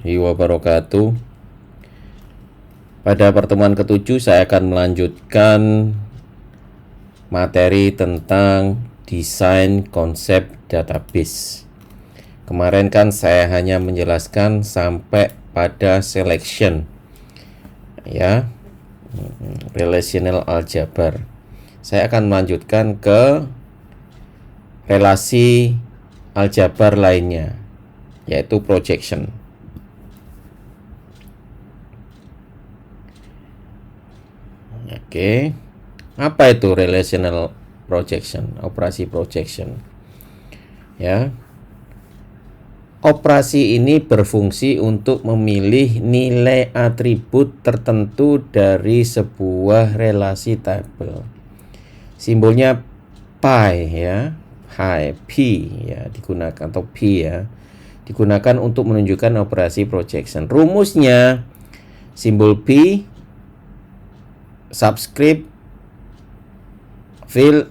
warahmatullahi wabarakatuh. Pada pertemuan ketujuh saya akan melanjutkan materi tentang desain konsep database. Kemarin kan saya hanya menjelaskan sampai pada selection, ya, relational algebra. Saya akan melanjutkan ke relasi aljabar lainnya, yaitu projection. Oke, apa itu relational projection? Operasi projection, ya. Operasi ini berfungsi untuk memilih nilai atribut tertentu dari sebuah relasi tabel. Simbolnya pi, ya, pi ya digunakan, atau p ya, digunakan untuk menunjukkan operasi projection. Rumusnya simbol p, subscript field,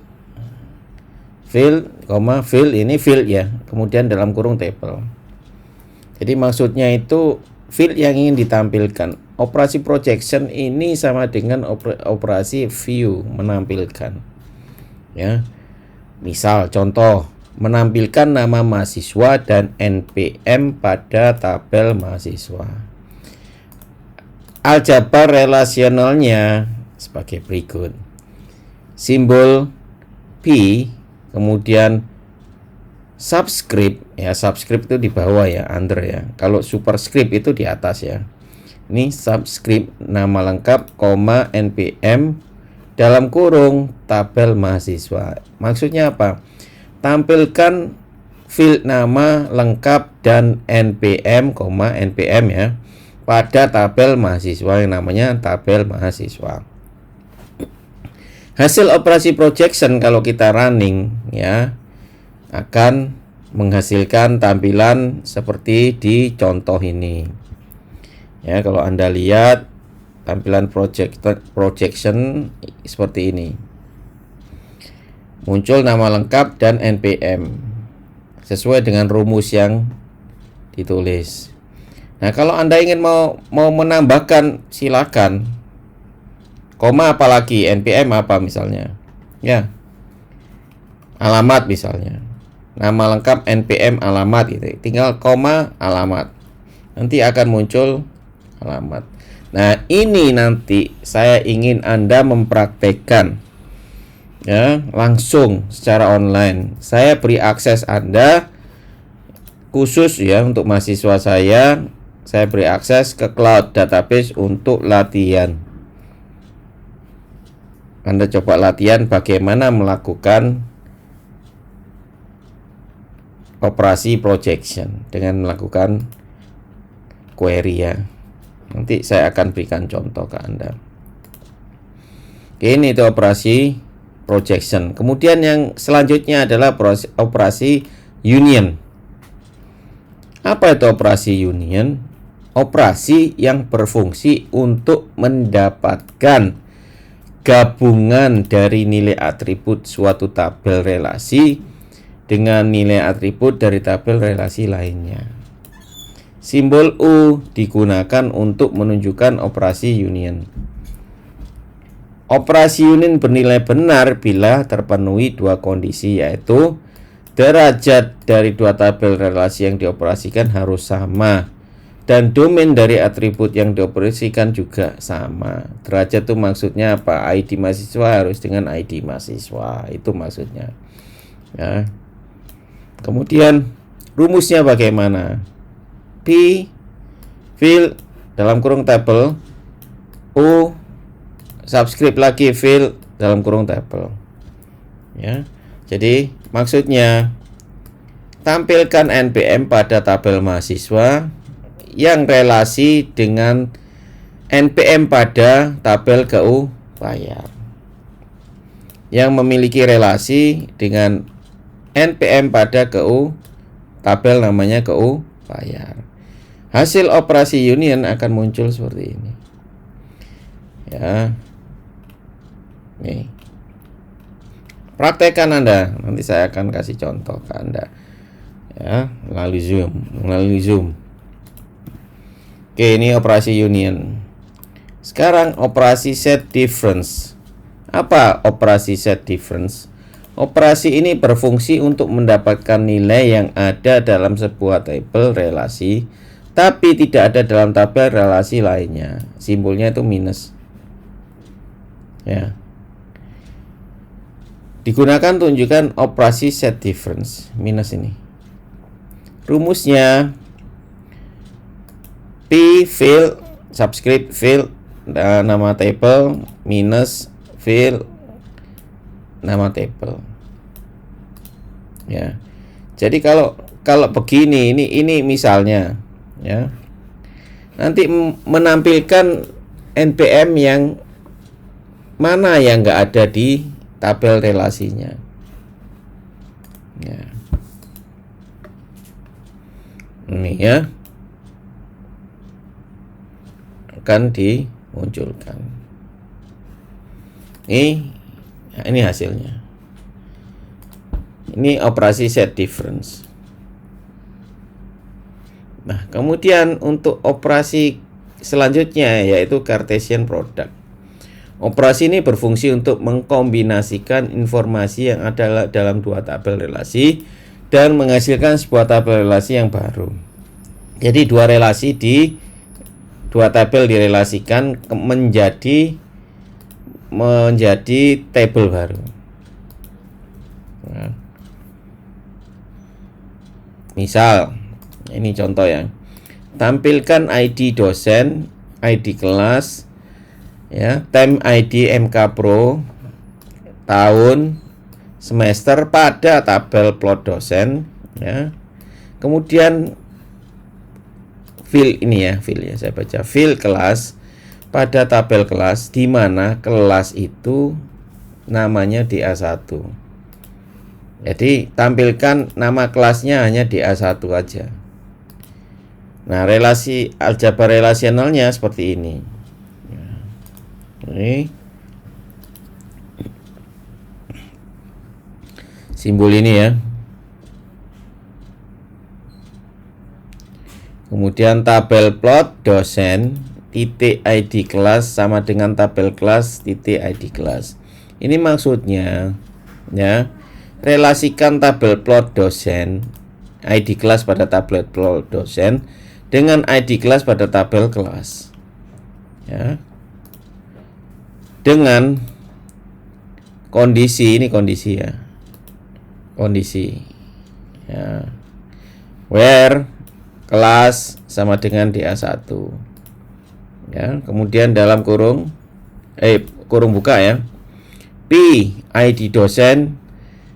ini field ya, kemudian dalam kurung table. Jadi maksudnya itu field yang ingin ditampilkan. Operasi projection ini sama dengan operasi view, menampilkan, ya. Misal contoh, menampilkan nama mahasiswa dan NPM pada tabel mahasiswa. Aljabar relasionalnya sebagai berikut. Simbol P, kemudian subscript, ya, subscript itu di bawah ya, under ya. Kalau superscript itu di atas ya. Ini subscript nama lengkap, koma, NPM dalam kurung tabel mahasiswa. Maksudnya apa? Tampilkan field nama lengkap dan NPM, NPM ya, pada tabel mahasiswa yang namanya tabel mahasiswa. Hasil operasi projection kalau kita running ya akan menghasilkan tampilan seperti di contoh ini. Ya, kalau Anda lihat tampilan projection seperti ini. Muncul nama lengkap dan NPM sesuai dengan rumus yang ditulis. Nah, kalau Anda ingin mau menambahkan, silakan. Koma apalagi, NPM apa misalnya. Ya. Alamat misalnya. Nama lengkap NPM alamat gitu. Tinggal koma alamat. Nanti akan muncul alamat. Nah, ini nanti saya ingin Anda mempraktekkan ya, langsung secara online. Saya beri akses Anda khusus ya untuk mahasiswa saya beri akses ke cloud database untuk latihan. Anda coba latihan bagaimana melakukan operasi projection dengan melakukan query ya. Nanti saya akan berikan contoh ke Anda. Ini itu operasi projection. Kemudian yang selanjutnya adalah operasi union. Apa itu operasi union? Operasi yang berfungsi untuk mendapatkan gabungan dari nilai atribut suatu tabel relasi dengan nilai atribut dari tabel relasi lainnya. Simbol U digunakan untuk menunjukkan operasi union. Operasi union bernilai benar bila terpenuhi dua kondisi, yaitu derajat dari dua tabel relasi yang dioperasikan harus sama dan domain dari atribut yang dioperasikan juga sama. Derajat itu maksudnya apa? ID mahasiswa harus dengan ID mahasiswa, itu maksudnya ya. Kemudian rumusnya bagaimana? P field dalam kurung table, U subscript lagi field dalam kurung table. Ya. Jadi maksudnya tampilkan NPM pada tabel mahasiswa yang relasi dengan NPM pada tabel GU bayar. Yang memiliki relasi dengan NPM pada GU tabel namanya GU bayar. Hasil operasi union akan muncul seperti ini. Ya. Nih. Praktekkan Anda. Nanti saya akan kasih contoh ke Anda. Ya, melalui Zoom. Oke, ini operasi union. Sekarang operasi set difference. Apa operasi set difference? Operasi ini berfungsi untuk mendapatkan nilai yang ada dalam sebuah tabel relasi, tapi tidak ada dalam tabel relasi lainnya. Simbolnya itu minus. Ya. Digunakan tunjukkan operasi set difference. Minus ini. Rumusnya P field subscript field nama table minus field nama table. Ya. Jadi kalau begini, ini misalnya, ya. Nanti menampilkan NPM yang mana yang nggak ada di tabel relasinya. Ya. Ini ya. Akan dimunculkan. Ini hasilnya. Ini operasi set difference. Nah, kemudian untuk operasi selanjutnya yaitu Cartesian product. Operasi ini berfungsi untuk mengkombinasikan informasi yang ada dalam dua tabel relasi dan menghasilkan sebuah tabel relasi yang baru. Jadi dua tabel direlasikan menjadi tabel baru. Nah, misal ini contoh ya. Tampilkan ID dosen, ID kelas, ya, tem ID MK Pro, tahun, semester pada tabel plot dosen, ya. Kemudian field ini ya, saya baca field kelas pada tabel kelas di mana kelas itu namanya DA1. Jadi tampilkan nama kelasnya hanya DA1 aja. Nah, relasi aljabar relasionalnya seperti ini. Ini simbol ini ya. Kemudian tabel plot dosen titik ID kelas sama dengan tabel kelas titik ID kelas. Ini maksudnya ya, relasikan tabel plot dosen ID kelas pada tabel plot dosen dengan ID kelas pada tabel kelas. Ya. Dengan kondisi ini kondisi ya. Kondisi. Ya. Where kelas sama dengan DA1. Ya, kemudian dalam kurung buka ya. P ID dosen.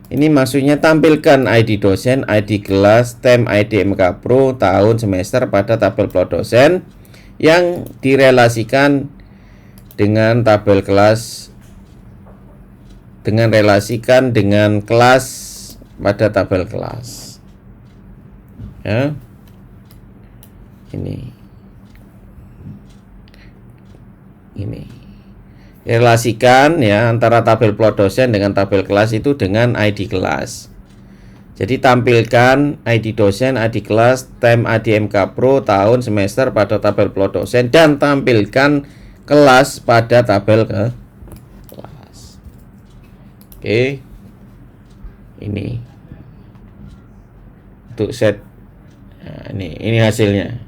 Ini maksudnya tampilkan ID dosen, ID kelas, tem ID MK Pro, tahun, semester pada tabel plot dosen yang direlasikan dengan tabel kelas dengan relasikan dengan kelas pada tabel kelas. Ya. Ini relasikan ya antara tabel plot dosen dengan tabel kelas itu dengan ID kelas. Jadi tampilkan ID dosen, ID kelas, tem ID MK Pro, tahun, semester pada tabel plot dosen dan tampilkan kelas pada tabel kelas. Oke. Ini untuk set. Nah, ini hasilnya.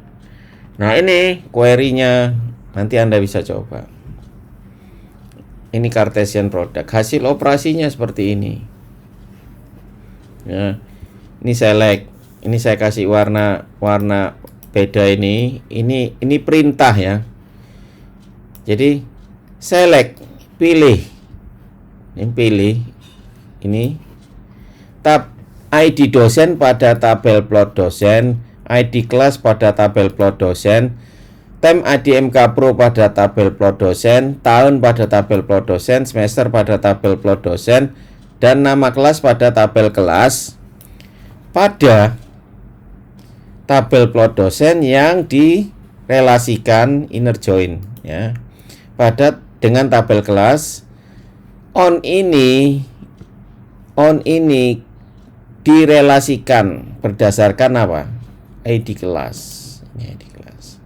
Nah, ini query-nya nanti Anda bisa coba. Ini Cartesian product. Hasil operasinya seperti ini. Ya. Ini select. Ini saya kasih warna beda ini. Ini perintah ya. Jadi select, pilih. Ini pilih. Ini tab ID dosen pada tabel plot dosen, ID kelas pada tabel plot dosen, tem ID MK Pro pada tabel plot dosen, tahun pada tabel plot dosen, semester pada tabel plot dosen, dan nama kelas pada tabel kelas pada tabel plot dosen yang direlasikan inner join ya pada dengan tabel kelas. On ini direlasikan berdasarkan apa? ID kelas. Ini ID kelas.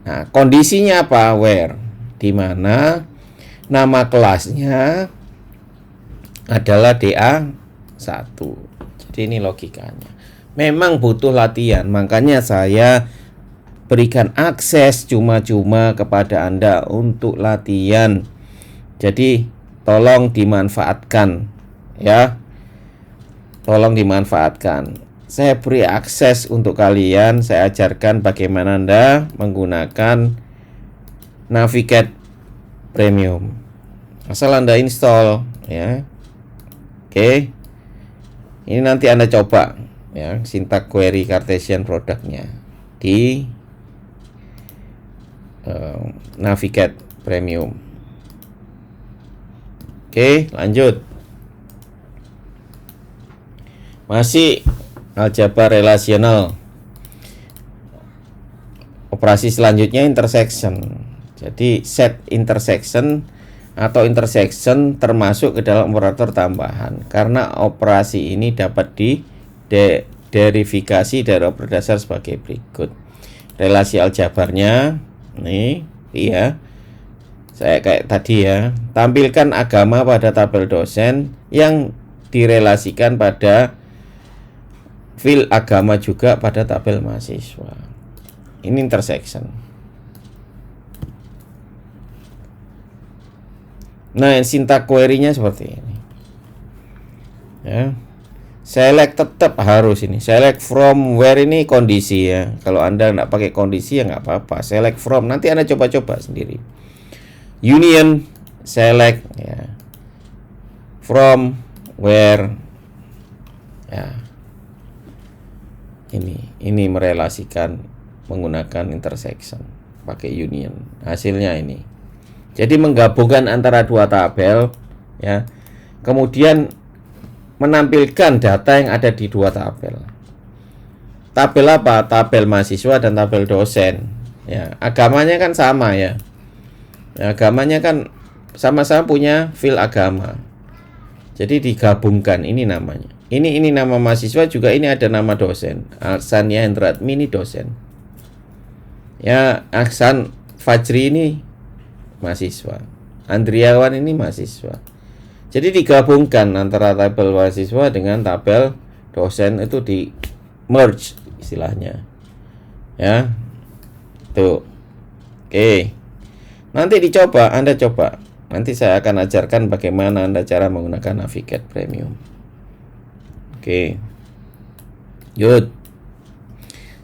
Nah, kondisinya apa? Where, di mana nama kelasnya adalah DA1. Jadi ini logikanya. Memang butuh latihan, makanya saya berikan akses cuma-cuma kepada Anda untuk latihan. Jadi tolong dimanfaatkan ya. Tolong dimanfaatkan. Saya beri akses untuk kalian, saya ajarkan bagaimana Anda menggunakan Navigate Premium. Asal Anda install ya. Oke. Ini nanti Anda coba ya, syntax query Cartesian produknya di Navigate Premium. Oke, lanjut. Masih aljabar relasional. Operasi selanjutnya intersection. Jadi set intersection atau intersection termasuk ke dalam operator tambahan karena operasi ini dapat diderifikasi dari operator dasar sebagai berikut. Relasi aljabarnya nih, iya. Saya kayak tadi ya, tampilkan agama pada tabel dosen yang direlasikan pada field agama juga pada tabel mahasiswa. Ini intersection. Nah, syntax query-nya seperti ini. Ya. Select tetap harus ini. Select from where ini kondisi ya. Kalau Anda nggak pakai kondisi ya nggak apa-apa. Select from, nanti Anda coba-coba sendiri. Union, select ya. From where ya. Ini merelasikan menggunakan intersection pakai union. Hasilnya ini. Jadi menggabungkan antara dua tabel ya. Kemudian menampilkan data yang ada di dua tabel. Tabel apa? Tabel mahasiswa dan tabel dosen. Ya, agamanya kan sama ya. Ya, agamanya kan sama-sama punya field agama. Jadi digabungkan ini namanya. Ini nama mahasiswa juga ini ada nama dosen. Ahsan Hendratmi ini dosen. Ya, Ahsan Fajri ini mahasiswa. Andriawan ini mahasiswa. Jadi digabungkan antara tabel mahasiswa dengan tabel dosen itu di merge istilahnya. Ya. Tuh. Oke. Nanti dicoba, Anda coba. Nanti saya akan ajarkan bagaimana Anda cara menggunakan Navigate Premium. Oke. Yud.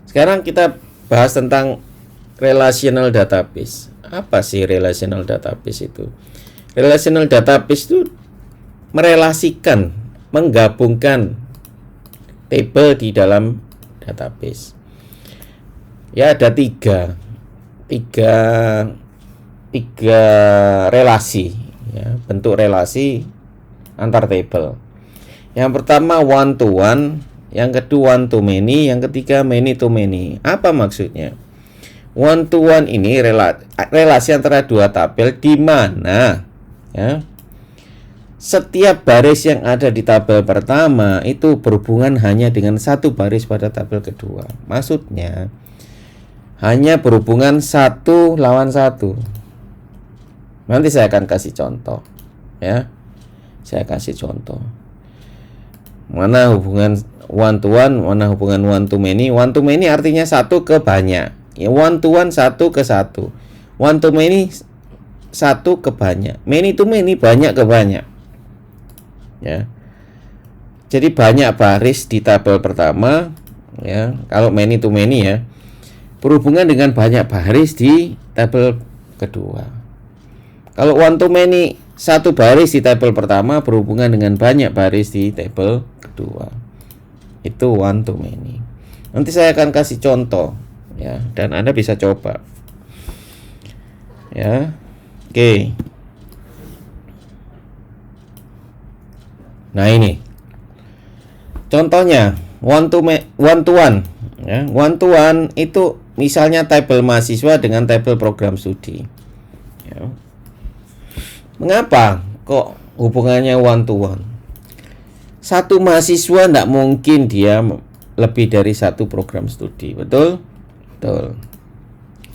Sekarang kita bahas tentang relational database. Apa sih relational database itu? Relational database itu merelasikan, menggabungkan table di dalam database. Ya ada tiga relasi, ya, bentuk relasi antar table. Yang pertama one to one, yang kedua one to many, yang ketiga many to many. Apa maksudnya? One to one ini relasi antara dua tabel di mana ya, setiap baris yang ada di tabel pertama itu berhubungan hanya dengan satu baris pada tabel kedua. Maksudnya hanya berhubungan satu lawan satu. Nanti saya akan kasih contoh ya. Saya kasih contoh. Mana hubungan one to one, mana hubungan one to many. One to many artinya satu ke banyak. Ya, one to one satu ke satu. One to many satu ke banyak. Many to many banyak ke banyak. Ya. Jadi banyak baris di tabel pertama ya. Kalau many to many ya, berhubungan dengan banyak baris di tabel kedua. Kalau one to many, satu baris di tabel pertama berhubungan dengan banyak baris di tabel kedua. Itu one to many. Nanti saya akan kasih contoh ya, dan Anda bisa coba. Ya. Oke. Nah, ini. Contohnya one to one ya. One to one itu misalnya tabel mahasiswa dengan tabel program studi. Ya. Mengapa kok hubungannya one to one? Satu mahasiswa tidak mungkin dia lebih dari satu program studi, betul? Betul.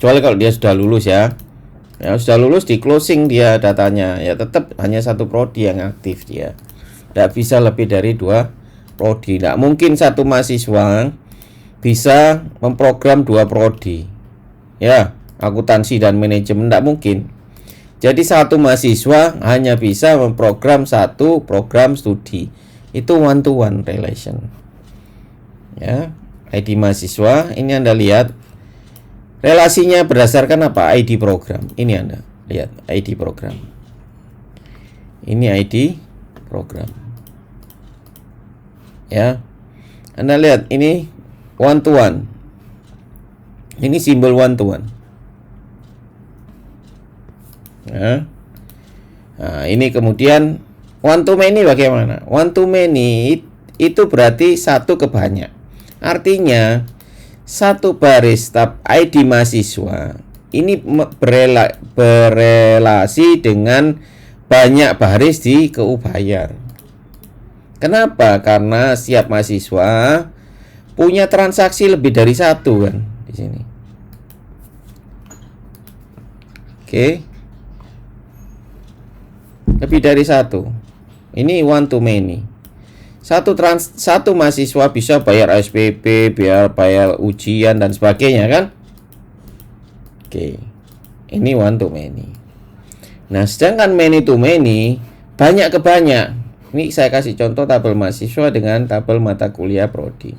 Kecuali kalau dia sudah lulus ya. Ya, sudah lulus di closing dia datanya, ya tetap hanya satu prodi yang aktif dia. Tidak bisa lebih dari 2 prodi. Tidak mungkin satu mahasiswa bisa memprogram 2 prodi. Ya, akuntansi dan manajemen tidak mungkin. Jadi satu mahasiswa hanya bisa memprogram 1 program studi. Itu one to one relation. Ya, ID mahasiswa ini Anda lihat relasinya berdasarkan apa? ID program. Ini Anda lihat ID program. Ini ID program. Ya. Anda lihat ini one to one. Ini simbol one to one. Ya. Nah, ini kemudian one to many bagaimana? One to many itu berarti satu ke banyak. Artinya satu baris tab ID mahasiswa ini berelasi dengan banyak baris di KU Bayar. Kenapa? Karena setiap mahasiswa punya transaksi lebih dari 1 kan di sini. Oke. Lebih dari 1. Ini one to many. Satu mahasiswa bisa bayar SPP, bayar ujian dan sebagainya kan? Oke. Ini one to many. Nah, sedangkan many to many, banyak ke banyak. Ini saya kasih contoh tabel mahasiswa dengan tabel mata kuliah prodi.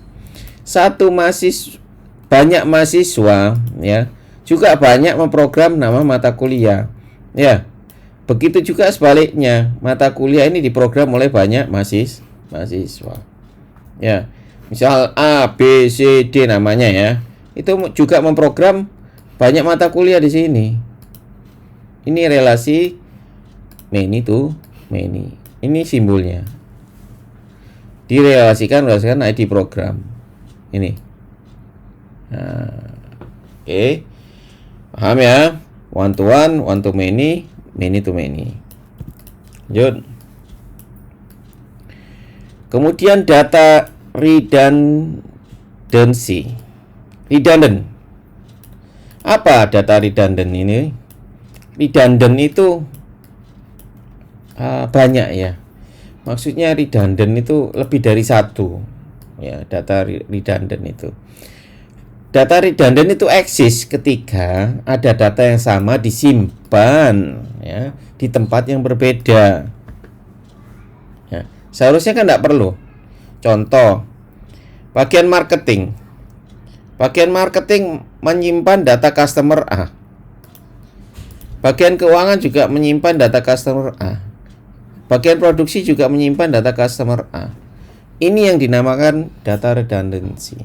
Banyak mahasiswa ya, juga banyak memprogram nama mata kuliah. Ya. Begitu juga sebaliknya, mata kuliah ini diprogram oleh banyak mahasiswa. Ya. Misal A, B, C, D namanya ya. Itu juga memprogram banyak mata kuliah di sini. Ini relasi many to many. Ini simbolnya. Direlasikan berdasarkan ID program. Ini. Nah, oke. Paham ya? One to one, one to many, many to many. Lanjut. Kemudian data redundancy. Redundant. Apa data redundant ini? Redundant itu banyak ya. Maksudnya redundant itu lebih dari 1 ya, data redundant itu. Data redundant itu eksis ketika ada data yang sama disimpan ya di tempat yang berbeda. Ya, seharusnya kan tidak perlu. Contoh, bagian marketing. Bagian marketing menyimpan data customer A. Bagian keuangan juga menyimpan data customer A. Bagian produksi juga menyimpan data customer A. Ini yang dinamakan data redundancy.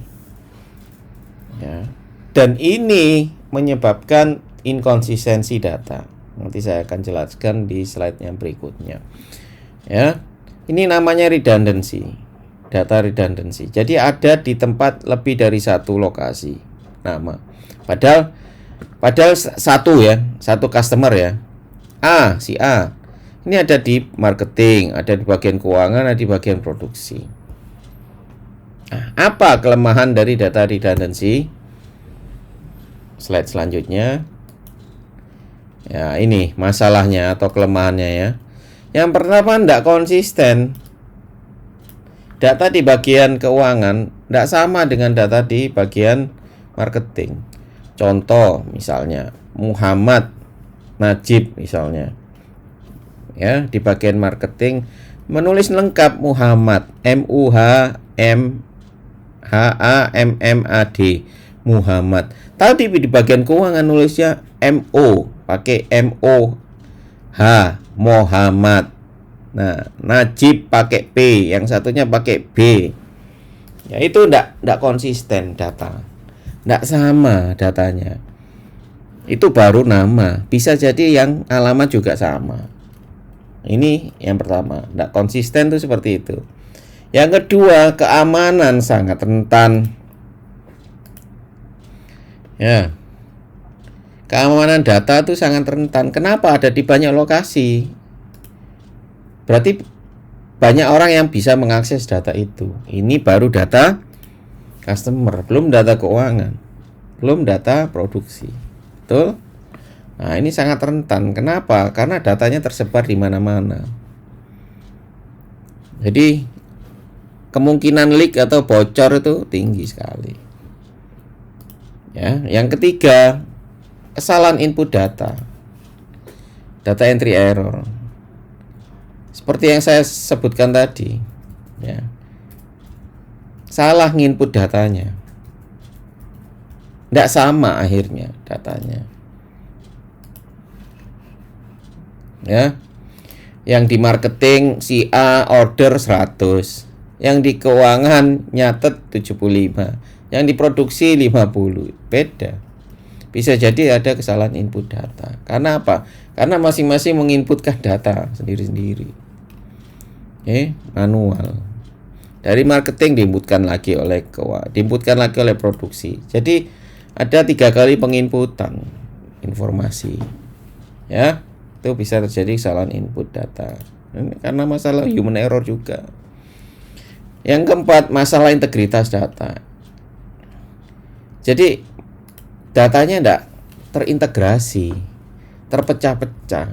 Ya. Dan ini menyebabkan inkonsistensi data. Nanti saya akan jelaskan di slide yang berikutnya. Ya. Ini namanya redundancy. Data redundancy. Jadi ada di tempat lebih dari 1 lokasi nama. Padahal satu ya, satu customer ya. Si A. Ini ada di marketing, ada di bagian keuangan, ada di bagian produksi. Nah, apa kelemahan dari data redundancy? Slide selanjutnya. Ya, ini masalahnya atau kelemahannya ya. Yang pertama, tidak konsisten. Data di bagian keuangan tidak sama dengan data di bagian marketing. Contoh misalnya Muhammad Najib misalnya. Ya, di bagian marketing menulis lengkap Muhammad, MUHAMMAD Muhammad. Tapi di bagian keuangan nulisnya MO, pakai MOH Muhammad. Nah, Najib pakai P, yang satunya pakai B. Ya, itu enggak konsisten data. Enggak sama datanya. Itu baru nama, bisa jadi yang alamat juga sama. Ini yang pertama, tidak konsisten tuh seperti itu. Yang kedua, keamanan sangat rentan. Ya, keamanan data itu sangat rentan. Kenapa? Ada di banyak lokasi. Berarti banyak orang yang bisa mengakses data itu. Ini baru data customer, belum data keuangan, belum data produksi. Betul? Nah, ini sangat rentan. Kenapa? Karena datanya tersebar di mana-mana. Jadi kemungkinan leak atau bocor itu tinggi sekali. Ya, yang ketiga, kesalahan input data. Data entry error. Seperti yang saya sebutkan tadi, ya. Salah nginput datanya. Tidak sama akhirnya datanya. Ya. Yang di marketing si A order 100, yang di keuangan nyatet 75, yang di produksi 50. Beda. Bisa jadi ada kesalahan input data. Karena apa? Karena masing-masing menginputkan data sendiri-sendiri. Manual. Dari marketing diinputkan lagi oleh keuangan, diinputkan lagi oleh produksi. Jadi ada 3 kali penginputan informasi. Ya. Itu bisa terjadi kesalahan input data. Karena masalah human error juga. Yang keempat, masalah integritas data. Jadi datanya tidak terintegrasi, terpecah-pecah.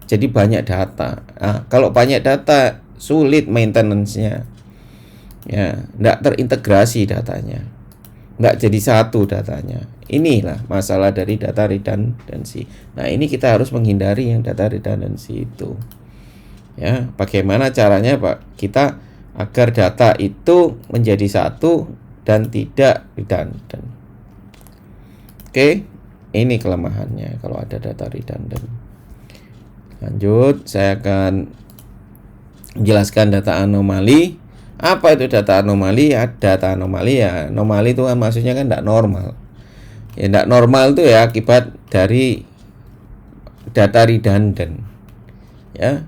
Jadi banyak data. Nah, kalau banyak data sulit maintenance-nya. Ya, tidak terintegrasi datanya. Nggak jadi satu datanya. Inilah masalah dari data redundancy. Nah, ini kita harus menghindari yang data redundancy itu. Ya, bagaimana caranya Pak? Kita agar data itu menjadi satu dan tidak redundant. Oke, ini kelemahannya kalau ada data redundant. Lanjut, saya akan menjelaskan data anomali. Apa itu data anomali? Ya, data anomali ya, anomali itu kan maksudnya kan tidak normal. Ya, tidak normal itu ya akibat dari data redundant. Ya.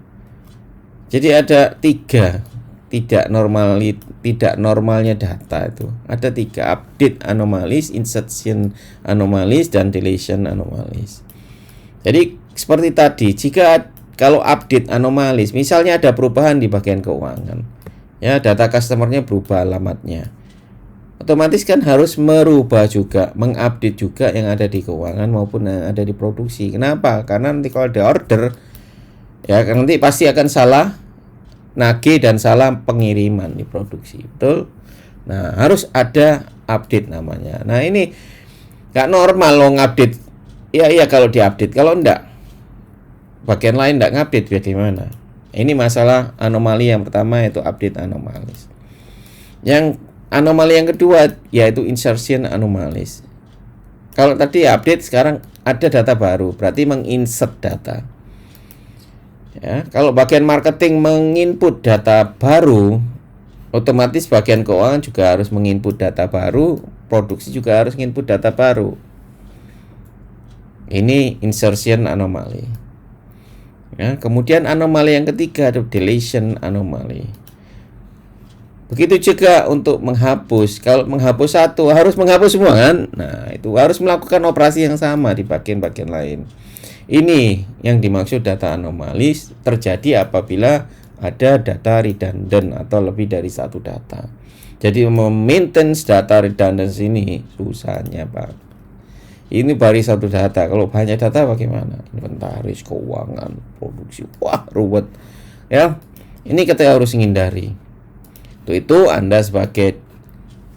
Jadi ada 3 tidak normalnya data itu. Ada 3, update anomalies, insertion anomalies, dan deletion anomalies. Jadi seperti tadi, jika kalau update anomalies, misalnya ada perubahan di bagian keuangan, ya data customernya berubah alamatnya, otomatis kan harus merubah juga, mengupdate juga yang ada di keuangan maupun yang ada di produksi. Kenapa? Karena nanti kalau ada order, ya nanti pasti akan salah nagih dan salah pengiriman di produksi, betul? Nah, harus ada update namanya. Nah, ini nggak normal loh ngupdate. Iya kalau diupdate, kalau enggak bagian lain enggak ngupdate bagaimana? Ini masalah anomali yang pertama, yaitu update anomalies. Yang anomali yang kedua yaitu insertion anomalies. Kalau tadi update, sekarang ada data baru, berarti menginsert data. Ya, kalau bagian marketing menginput data baru, otomatis bagian keuangan juga harus menginput data baru, produksi juga harus menginput data baru. Ini insertion anomaly. Ya, kemudian anomali yang ketiga ada deletion anomaly. Begitu juga untuk menghapus. Kalau menghapus satu, harus menghapus semua kan? Nah, itu harus melakukan operasi yang sama di bagian-bagian lain. Ini yang dimaksud data anomalis terjadi apabila ada data redundant atau lebih dari satu data. Jadi memaintain data redundant ini susahnya Pak. Ini baru satu data. Kalau banyak data bagaimana? Inventaris, keuangan, produksi. Wah, ruwet. Ya. Ini kita harus hindari. Untuk itu Anda sebagai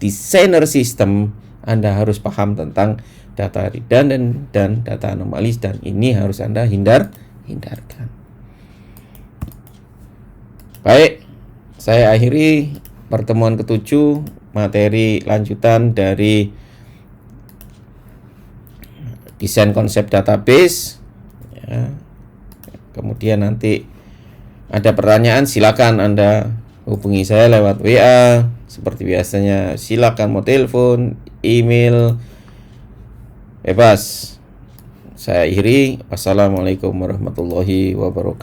desainer sistem, Anda harus paham tentang data redundant dan data anomalis, dan ini harus Anda hindarkan. Baik, saya akhiri pertemuan ke-7 materi lanjutan dari desain konsep database. Ya. Kemudian nanti ada pertanyaan, silakan Anda hubungi saya lewat WA seperti biasanya. Silakan mau telepon, email, bebas. Saya akhiri. Wassalamualaikum warahmatullahi wabarakatuh.